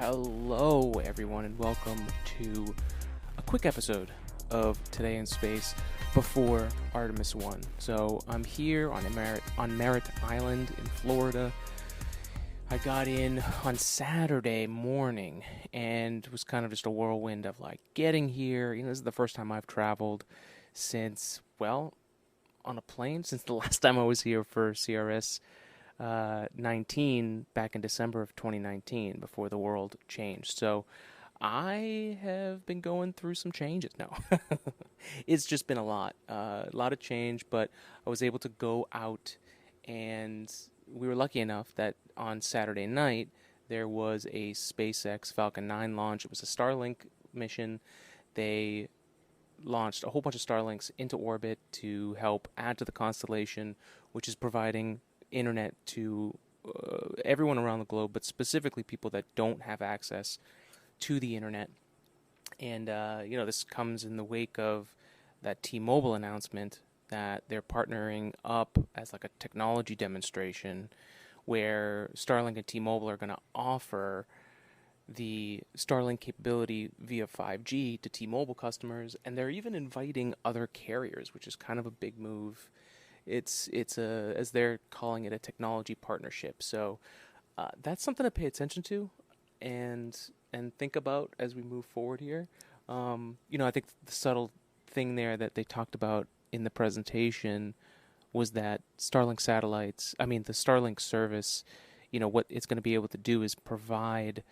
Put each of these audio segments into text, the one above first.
Hello, everyone, and welcome to a quick episode of Today in Space before Artemis One. So I'm here on Merritt Island in Florida. I got in on Saturday morning, and it was kind of just a whirlwind of getting here. This is the first time I've traveled since, on a plane since the last time I was here for CRS 19 back in December of 2019 before the world changed. So I have been going through some changes now. It's just been a lot of change, but I was able to go out, and we were lucky enough that on Saturday night there was a SpaceX Falcon 9 launch. It was a Starlink mission. They launched a whole bunch of Starlinks into orbit to help add to the constellation, which is providing internet to everyone around the globe, but specifically people that don't have access to the internet. And this comes in the wake of that T-Mobile announcement that they're partnering up as a technology demonstration where Starlink and T-Mobile are going to offer the Starlink capability via 5G to T-Mobile customers, and they're even inviting other carriers, which is kind of a big move. It's a, as they're calling it, a technology partnership. So that's something to pay attention to and think about as we move forward here. I think the subtle thing there that they talked about in the presentation was that the Starlink service, what it's going to be able to do is provide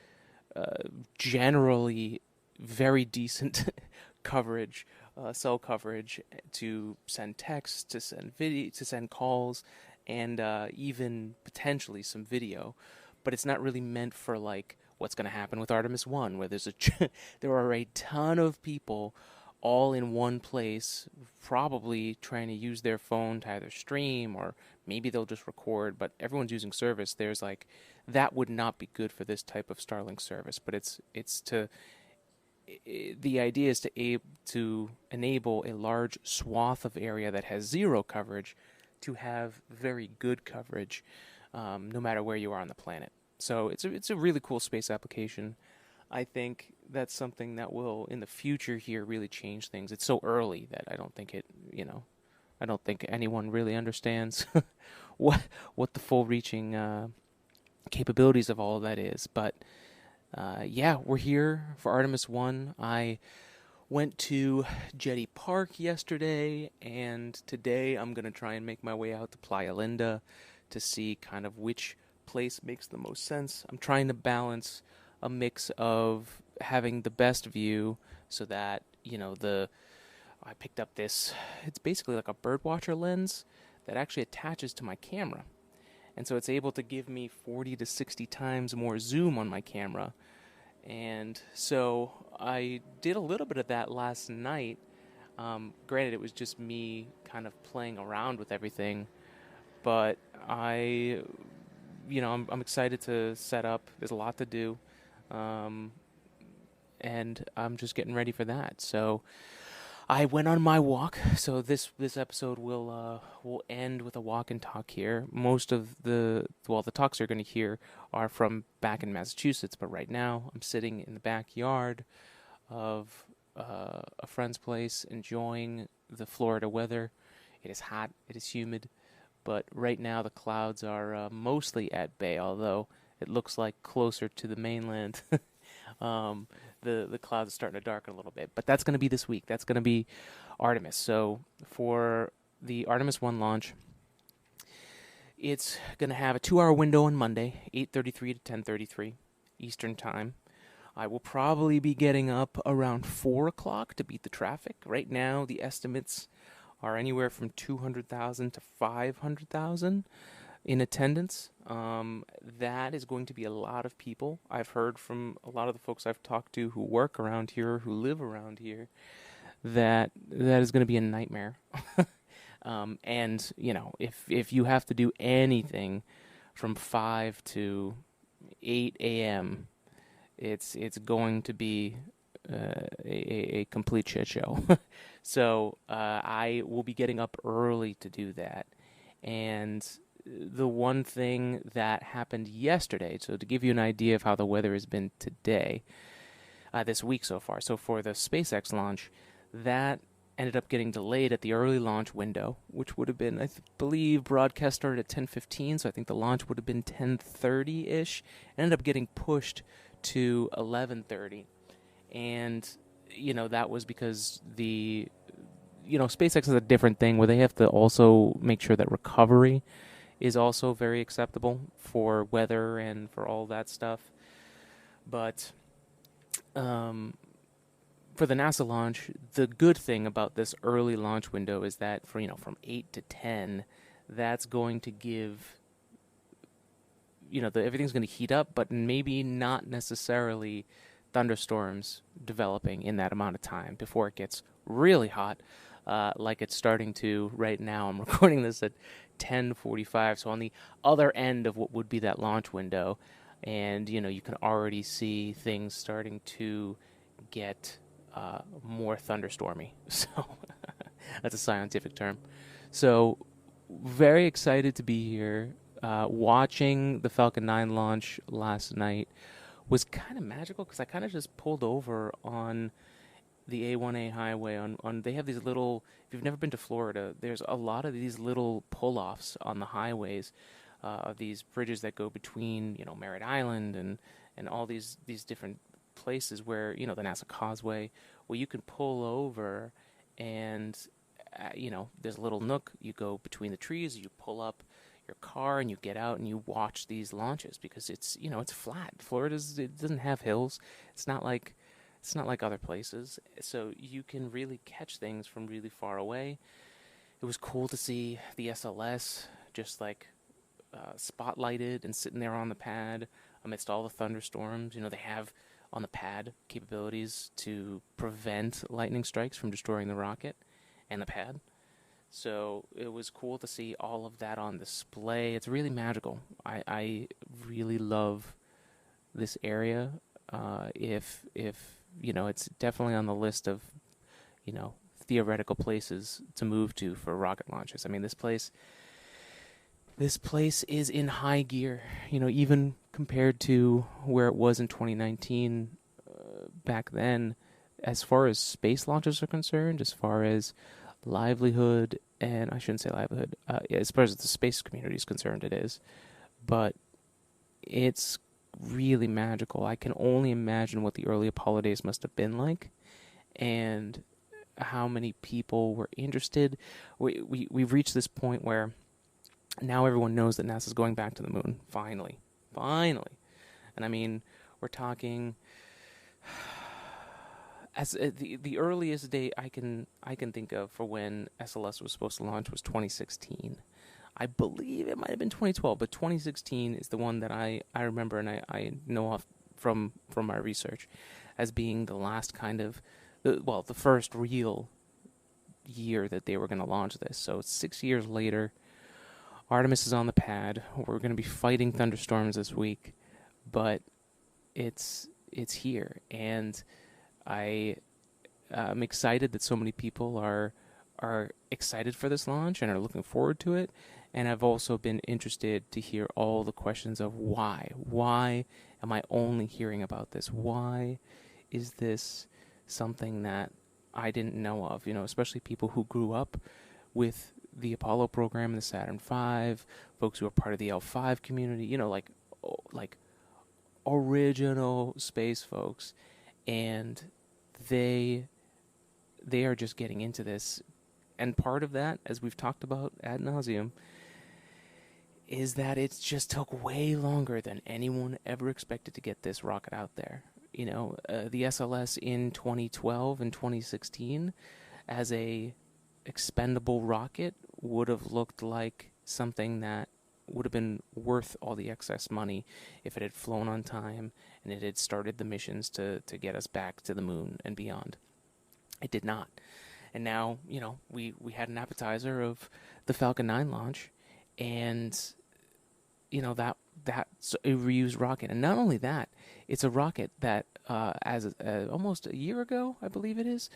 generally very decent coverage, cell coverage, to send text, to send video, to send calls, and even potentially some video. But it's not really meant for what's going to happen with Artemis One, where there are a ton of people all in one place, probably trying to use their phone to either stream or maybe they'll just record. But everyone's using service. There's that would not be good for this type of Starlink service. But the idea is to enable a large swath of area that has zero coverage to have very good coverage, no matter where you are on the planet. So it's a really cool space application. I think that's something that will, in the future here, really change things. It's so early that I don't think I don't think anyone really understands what the full-reaching capabilities of all of that is. But we're here for Artemis 1. I went to Jetty Park yesterday, and today I'm going to try and make my way out to Playa Linda to see kind of which place makes the most sense. I'm trying to balance a mix of having the best view so that, I picked up this, it's basically like a birdwatcher lens that actually attaches to my camera. And so it's able to give me 40 to 60 times more zoom on my camera. And so I did a little bit of that last night. Granted, it was just me kind of playing around with everything. But I'm excited to set up. There's a lot to do. And I'm just getting ready for that. So I went on my walk. So this episode will end with a walk and talk here. Most of the talks you're going to hear are from back in Massachusetts, but right now I'm sitting in the backyard of a friend's place, enjoying the Florida weather. It is hot, it is humid, but right now the clouds are mostly at bay, although it looks like closer to the mainland. The clouds are starting to darken a little bit, but that's going to be this week. That's going to be Artemis. So for the Artemis One launch, it's going to have a 2-hour window on Monday, 8:33 to 10:33 Eastern Time. I will probably be getting up around 4 o'clock to beat the traffic. Right now, the estimates are anywhere from 200,000 to 500,000 in attendance. That is going to be a lot of people. I've heard from a lot of the folks I've talked to who work around here, who live around here, that is going to be a nightmare. And if you have to do anything from 5 to 8 a.m., it's going to be a complete shit show. So I will be getting up early to do that. And the one thing that happened yesterday, so to give you an idea of how the weather has been today, this week so far. So for the SpaceX launch, that ended up getting delayed at the early launch window, which would have been, believe, broadcast started at 10:15, so I think the launch would have been 10:30-ish. Ended up getting pushed to 11:30, and that was because SpaceX is a different thing where they have to also make sure that recovery is also very acceptable for weather and for all that stuff. But for the NASA launch, the good thing about this early launch window is that from 8 to 10, that's going to give everything's going to heat up, but maybe not necessarily thunderstorms developing in that amount of time before it gets really hot, like it's starting to right now. I'm recording this at 10:45, so on the other end of what would be that launch window, and you can already see things starting to get more thunderstormy. So that's a scientific term. So very excited to be here. Watching the Falcon 9 launch last night was kind of magical because I kind of just pulled over on the A1A highway. On they have these little. If you've never been to Florida, there's a lot of these little pull-offs on the highways, these bridges that go between Merritt Island and all these different places where the NASA Causeway, where you can pull over and there's a little nook. You go between the trees, you pull up your car and you get out and you watch these launches because it's it's flat. It doesn't have hills. It's not like other places, so you can really catch things from really far away. It was cool to see the SLS just spotlighted and sitting there on the pad amidst all the thunderstorms. They have on the pad capabilities to prevent lightning strikes from destroying the rocket and the pad. So it was cool to see all of that on display. It's really magical. I really love this area. If it's definitely on the list of theoretical places to move to for rocket launches. I mean, this place is in high gear. Even compared to where it was in 2019, back then, as far as space launches are concerned, as far as livelihood, and I shouldn't say livelihood, as far as the space community is concerned, it is. But it's really magical. I can only imagine what the early Apollo days must have been like, and how many people were interested. We've reached this point where now everyone knows that NASA's going back to the moon. Finally. And I mean, we're talking as the earliest date I can think of for when SLS was supposed to launch was 2016. I believe it might have been 2012, but 2016 is the one that I remember and I know of from my research as being the last kind of the first real year that they were going to launch this. So 6 years later, Artemis is on the pad. We're going to be fighting thunderstorms this week, but it's here, and I'm excited that so many people are excited for this launch and are looking forward to it. And I've also been interested to hear all the questions of why. Why am I only hearing about this? Why is this something that I didn't know of? Especially people who grew up with the Apollo program and the Saturn V, folks who are part of the L5 community, like original space folks, and they are just getting into this. And part of that, as we've talked about ad nauseum, is that it just took way longer than anyone ever expected to get this rocket out there. The SLS in 2012 and 2016 as a expendable rocket would have looked like something that would have been worth all the excess money if it had flown on time and it had started the missions to get us back to the moon and beyond. It did not. And now, we had an appetizer of the Falcon 9 launch, and that's a reused rocket. And not only that, it's a rocket that almost a year ago, I believe it is,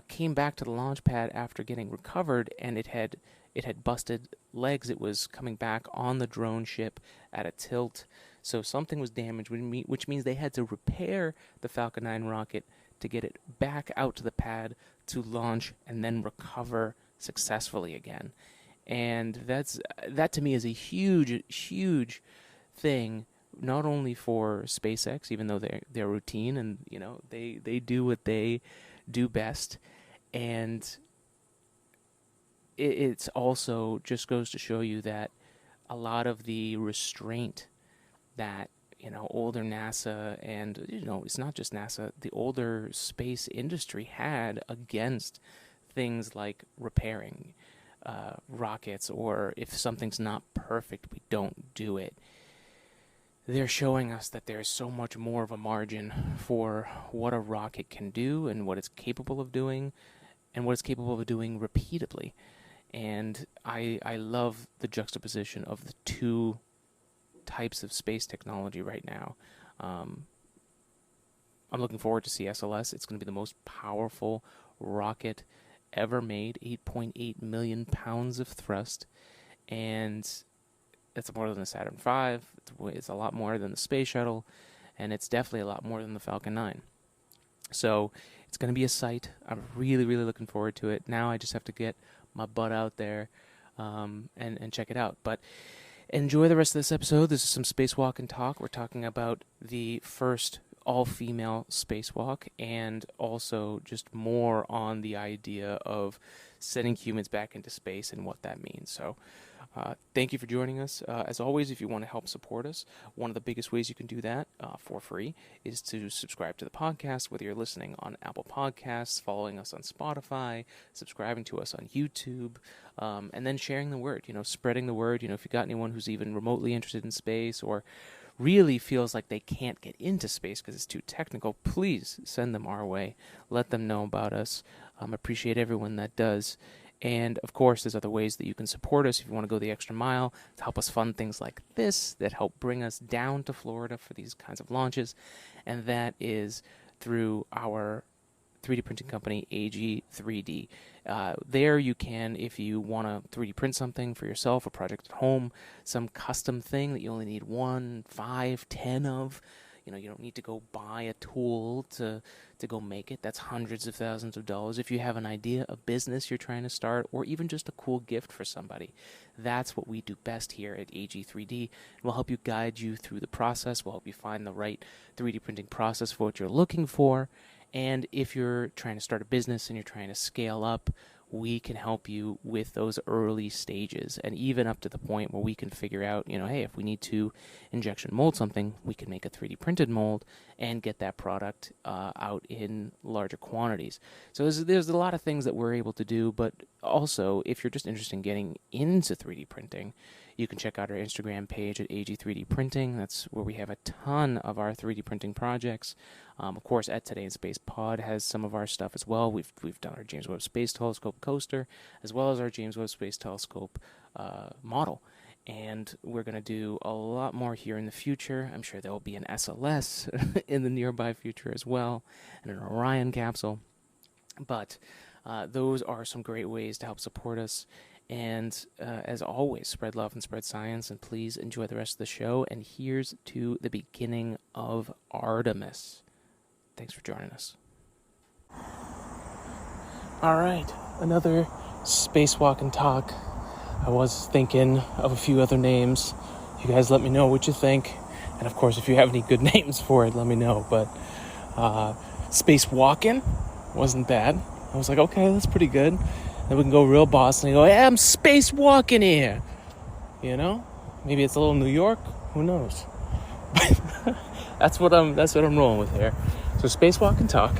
came back to the launch pad after getting recovered, and it had it had busted legs. It was coming back on the drone ship at a tilt. So something was damaged, which means they had to repair the Falcon 9 rocket to get it back out to the pad to launch and then recover successfully again. And that to me is a huge, huge thing, not only for SpaceX, even though they're routine and they do what they do best, and it's also just goes to show you that a lot of the restraint that older NASA and it's not just NASA, the older space industry had against things like repairing rockets, or if something's not perfect, we don't do it. They're showing us that there's so much more of a margin for what a rocket can do and what it's capable of doing and what it's capable of doing repeatedly. And I love the juxtaposition of the two types of space technology right now. I'm looking forward to SLS. It's going to be the most powerful rocket ever made, 8.8 million pounds of thrust, and it's more than the Saturn V. It's a lot more than the Space Shuttle, and it's definitely a lot more than the Falcon 9. So it's going to be a sight. I'm really, really looking forward to it. Now I just have to get my butt out there and check it out. But enjoy the rest of this episode. This is some Spacewalk and Talk. We're talking about the first all-female spacewalk, and also just more on the idea of sending humans back into space and what that means. So thank you for joining us. As always, if you want to help support us, one of the biggest ways you can do that for free is to subscribe to the podcast, whether you're listening on Apple Podcasts, following us on Spotify, subscribing to us on YouTube, and then sharing the word, spreading the word. If you got anyone who's even remotely interested in space or really feels like they can't get into space because it's too technical, please send them our way. Let them know about us. Appreciate everyone that does. And, of course, there's other ways that you can support us if you want to go the extra mile to help us fund things like this that help bring us down to Florida for these kinds of launches. And that is through our 3D printing company, AG3D. There you can, if you want to 3D print something for yourself, a project at home, some custom thing that you only need 1, 5, 10 of. You don't need to go buy a tool to go make it. That's hundreds of thousands of dollars. If you have an idea, a business you're trying to start, or even just a cool gift for somebody, that's what we do best here at AG3D. We'll help you guide you through the process. We'll help you find the right 3D printing process for what you're looking for. And if you're trying to start a business and you're trying to scale up, we can help you with those early stages, and even up to the point where we can figure out, hey, if we need to injection mold something, we can make a 3D printed mold and get that product out in larger quantities. So there's a lot of things that we're able to do, but also if you're just interested in getting into 3D printing, you can check out our Instagram page at AG3D Printing. That's where we have a ton of our 3D printing projects. Of course, at Today in Space Pod has some of our stuff as well. We've done our James Webb Space Telescope coaster, as well as our James Webb Space Telescope model. And we're going to do a lot more here in the future. I'm sure there will be an SLS in the nearby future as well, and an Orion capsule. But those are some great ways to help support us. And as always, spread love and spread science, and please enjoy the rest of the show. And here's to the beginning of Artemis. Thanks for joining us. All right, another Spacewalk and Talk. I was thinking of a few other names. You guys let me know what you think. And of course, if you have any good names for it, let me know. But Spacewalking wasn't bad. I was like, okay, that's pretty good. Then we can go real boss and go, hey, I'm spacewalking here. Maybe it's a little New York. Who knows? That's what I'm rolling with here. So Spacewalk and Talk.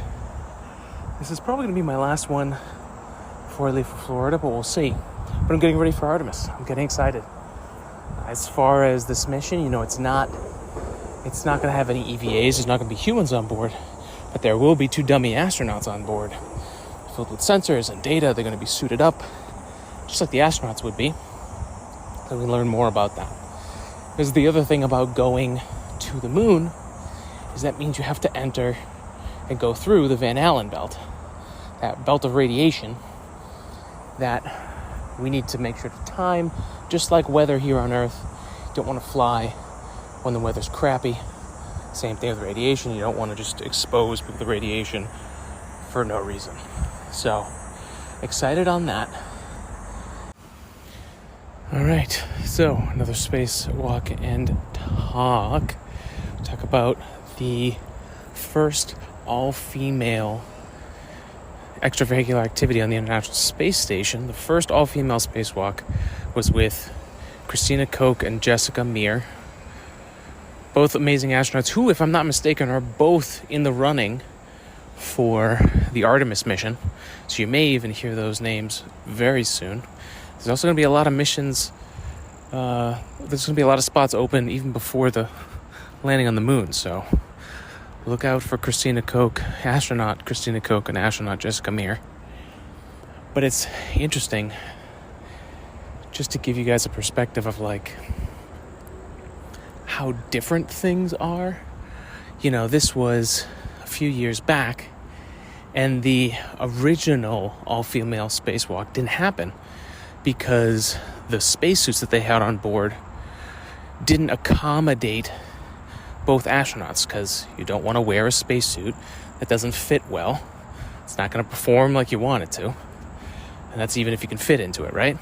This is probably gonna be my last one before I leave for Florida, but we'll see. But I'm getting ready for Artemis. I'm getting excited. As far as this mission, it's not gonna have any EVAs. There's not gonna be humans on board, but there will be 2 dummy astronauts on board, filled with sensors and data. They're going to be suited up, just like the astronauts would be. So we learn more about that. Because the other thing about going to the moon is that means you have to enter and go through the Van Allen belt, that belt of radiation that We need to make sure to time, just like weather here on Earth. You don't want to fly when the weather's crappy. Same thing with radiation. You don't want to just expose people to radiation for no reason. So, excited on that. All right, so another spacewalk and talk. Talk about the first all-female extravehicular activity on the International Space Station. The first all-female spacewalk was with Christina Koch and Jessica Meir. Both amazing astronauts who, if I'm not mistaken, are both in the running for the Artemis mission. So you may even hear those names very soon. There's also going to be a lot of missions. There's going to be a lot of spots open even before the landing on the moon. So look out for astronaut Christina Koch and astronaut Jessica Meir. But it's interesting just to give you guys a perspective of like how different things are. You know, this was a few years back, and the original all-female spacewalk didn't happen because the spacesuits that they had on board didn't accommodate both astronauts, because you don't want to wear a spacesuit that doesn't fit well. It's not going to perform like you want it to. And that's even if you can fit into it, right?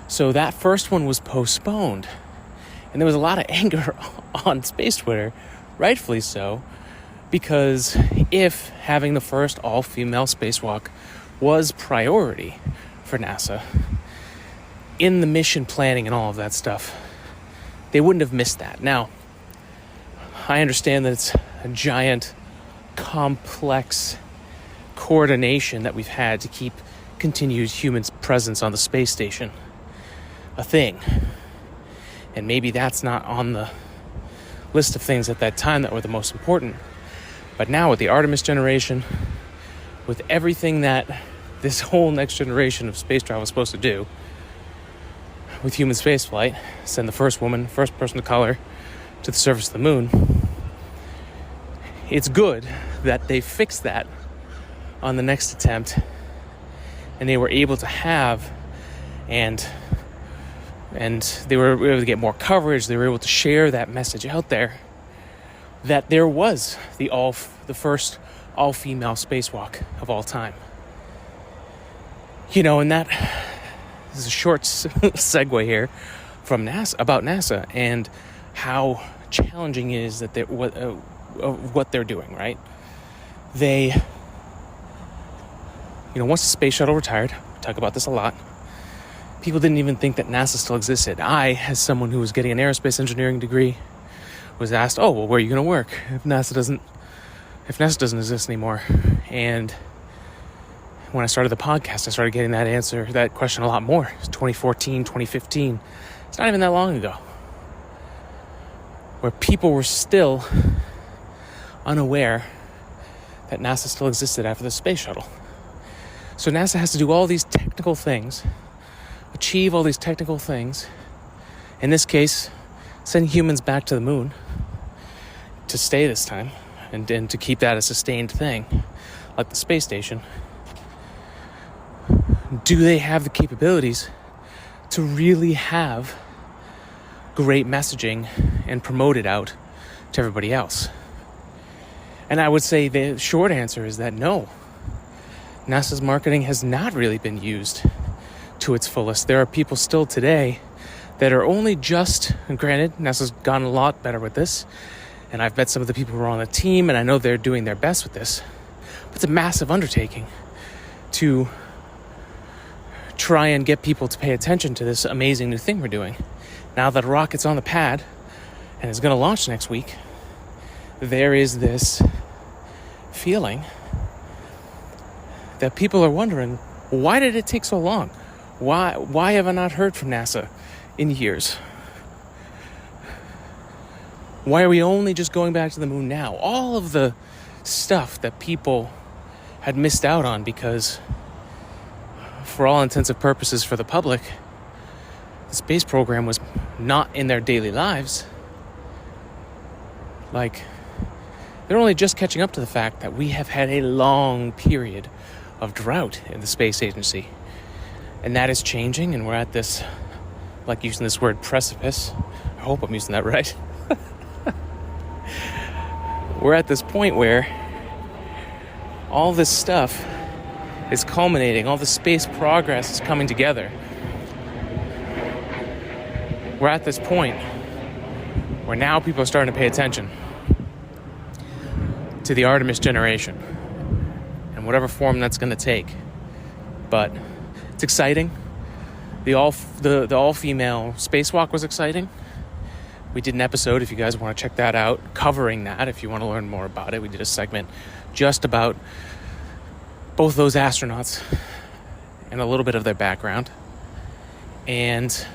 So that first one was postponed. And there was a lot of anger on space Twitter, rightfully so, because if having the first all-female spacewalk was priority for NASA, in the mission planning and all of that stuff, they wouldn't have missed that. Now, I understand that it's a giant, complex coordination that we've had to keep continued human presence on the space station a thing. And maybe that's not on the list of things at that time that were the most important. But now with the Artemis generation, with everything that this whole next generation of space travel is supposed to do, with human spaceflight, send the first person of color to the surface of the moon, it's good that they fixed that on the next attempt, and they were able to have and they were able to get more coverage. They were able to share that message out there that there was the first all-female spacewalk of all time. You know, and that is a short segue here from about NASA and how challenging it is that what they're doing, right? They, once the space shuttle retired, we talk about this a lot, people didn't even think that NASA still existed. I, as someone who was getting an aerospace engineering degree, was asked, "Oh, well, where are you going to work if NASA doesn't exist anymore?" And when I started the podcast, I started getting that question a lot more. It's 2014, 2015. It's not even that long ago, where people were still unaware that NASA still existed after the space shuttle. So NASA has to do all these technical things, achieve all these technical things, in this case, send humans back to the moon to stay this time and to keep that a sustained thing, like the space station. Do they have the capabilities to really have great messaging and promote it out to everybody else? And I would say the short answer is that no. NASA's marketing has not really been used to its fullest. There are people still today that are only just, and granted, NASA's gotten a lot better with this, and I've met some of the people who are on the team, and I know they're doing their best with this, but it's a massive undertaking to try and get people to pay attention to this amazing new thing we're doing. Now that a rocket's on the pad and is going to launch next week, there is this feeling that people are wondering, why did it take so long? Why have I not heard from NASA in years? Why are we only just going back to the moon now? All of the stuff that people had missed out on because, for all intents and purposes for the public, the space program was not in their daily lives. Like, they're only just catching up to the fact that we have had a long period of drought in the space agency. And that is changing, and we're at this, like using this word precipice. I hope I'm using that right. We're at this point where all this stuff is culminating, all the space progress is coming together. We're at this point where now people are starting to pay attention to the Artemis generation and whatever form that's going to take. But it's exciting. The all-female spacewalk was exciting. We did an episode, if you guys want to check that out, covering that. If you want to learn more about it, we did a segment just about both those astronauts and a little bit of their background. And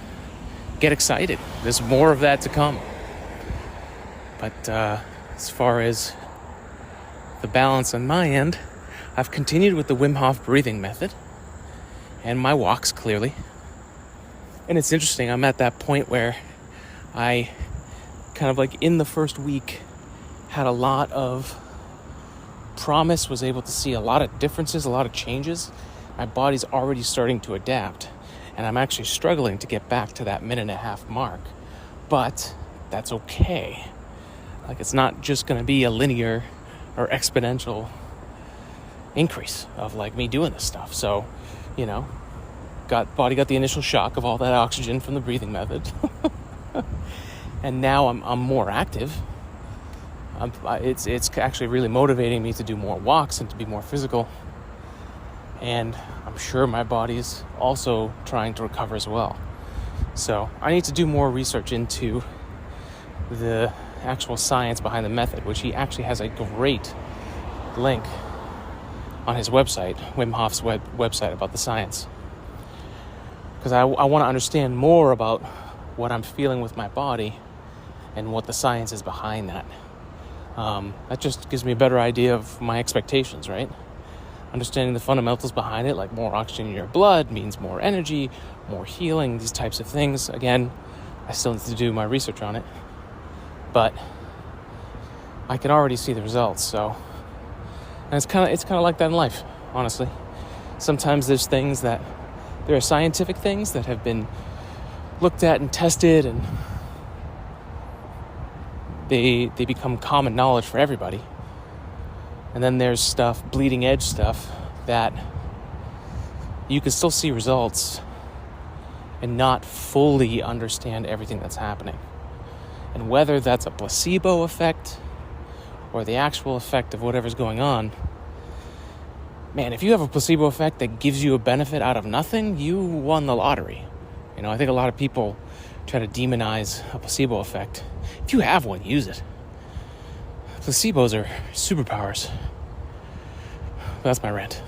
get excited. There's more of that to come. But as far as the balance on my end, I've continued with the Wim Hof Breathing Method and my walks, clearly. And it's interesting, I'm at that point where I kind of like in the first week had a lot of promise, was able to see a lot of differences, a lot of changes. My body's already starting to adapt, and I'm actually struggling to get back to that 1.5-minute mark. But that's okay. Like, it's not just going to be a linear or exponential increase of like me doing this stuff. So, you know, body got the initial shock of all that oxygen from the breathing method. And now I'm more active. It's actually really motivating me to do more walks and to be more physical. And I'm sure my body's also trying to recover as well. So I need to do more research into the actual science behind the method, which he actually has a great link on his website, Wim Hof's website, about the science. Because I want to understand more about what I'm feeling with my body and what the science is behind that. That just gives me a better idea of my expectations, right? Understanding the fundamentals behind it, like more oxygen in your blood means more energy, more healing, these types of things. Again, I still need to do my research on it, but I can already see the results. So, and it's kind of like that in life, honestly. Sometimes there are scientific things that have been looked at and tested, and they become common knowledge for everybody. And then there's bleeding edge stuff that you can still see results and not fully understand everything that's happening. And whether that's a placebo effect or the actual effect of whatever's going on, man, if you have a placebo effect that gives you a benefit out of nothing, you won the lottery. You know, I think a lot of people try to demonize a placebo effect. If you have one, use it. Placebos are superpowers. That's my rant.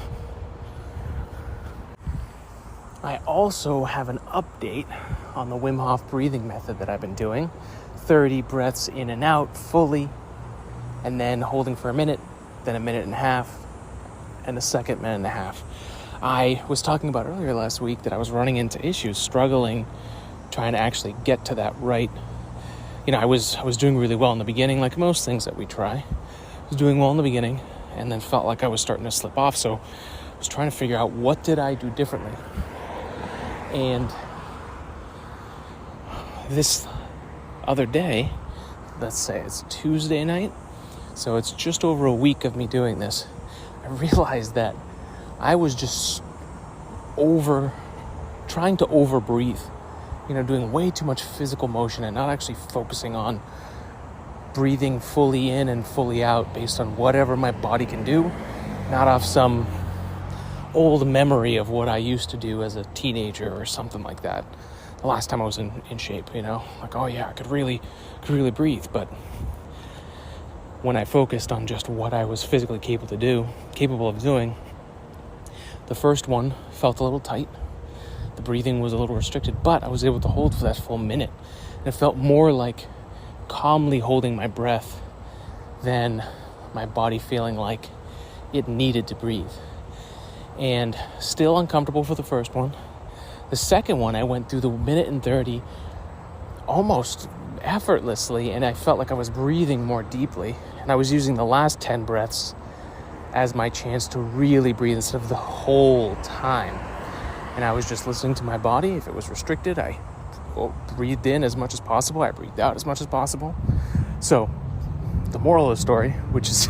I also have an update on the Wim Hof breathing method that I've been doing. 30 breaths in and out fully, and then holding for a minute, then 1.5 minutes, and a second 1.5 minutes. I was talking about earlier last week that I was running into issues, struggling, trying to actually get to that right. You know, I was doing really well in the beginning, like most things that we try. I was doing well in the beginning, and then felt like I was starting to slip off. So I was trying to figure out, what did I do differently? And this other day, let's say it's Tuesday night, so it's just over a week of me doing this, I realized that I was just trying to over breathe, you know, doing way too much physical motion and not actually focusing on breathing fully in and fully out based on whatever my body can do, not off some old memory of what I used to do as a teenager or something like that. The last time I was in shape, you know, like, oh yeah, I could really breathe. But when I focused on just what I was physically capable of doing, the first one felt a little tight. The breathing was a little restricted, but I was able to hold for that full minute. And it felt more like calmly holding my breath than my body feeling like it needed to breathe. And still uncomfortable for the first one. The second one, I went through the 1.30 minutes almost effortlessly, and I felt like I was breathing more deeply. And I was using the last 10 breaths as my chance to really breathe instead of the whole time. and I was just listening to my body. If it was restricted, I breathed in as much as possible. I breathed out as much as possible. So the moral of the story, which is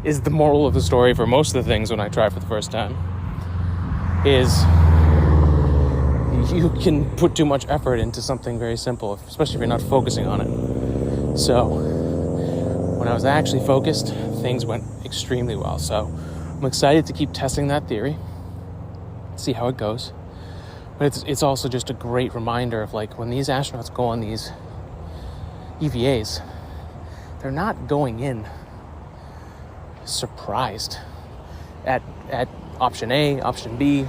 is the moral of the story for most of the things when I try for the first time, is you can put too much effort into something very simple, especially if you're not focusing on it. So when I was actually focused, things went extremely well. So I'm excited to keep testing that theory, see how it goes. But it's also just a great reminder of, like, when these astronauts go on these EVAs, they're not going in surprised at option A, option B,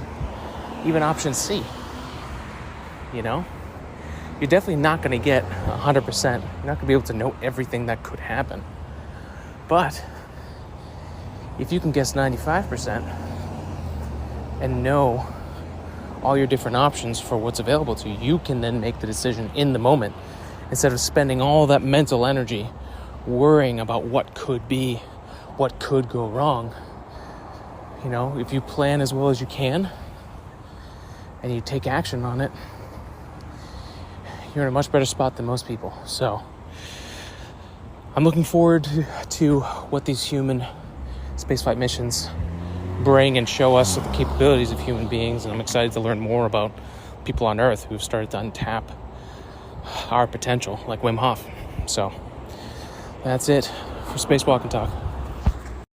even option C. You know? You're definitely not going to get 100%. You're not going to be able to know everything that could happen. But if you can guess 95% and know all your different options for what's available to you, you can then make the decision in the moment instead of spending all that mental energy worrying about what could be, what could go wrong. You know, if you plan as well as you can and you take action on it, you're in a much better spot than most people. So I'm looking forward to what these human spaceflight missions bring and show us the capabilities of human beings, and I'm excited to learn more about people on Earth who've started to untap our potential, like Wim Hof. So that's it for Spacewalk and Talk.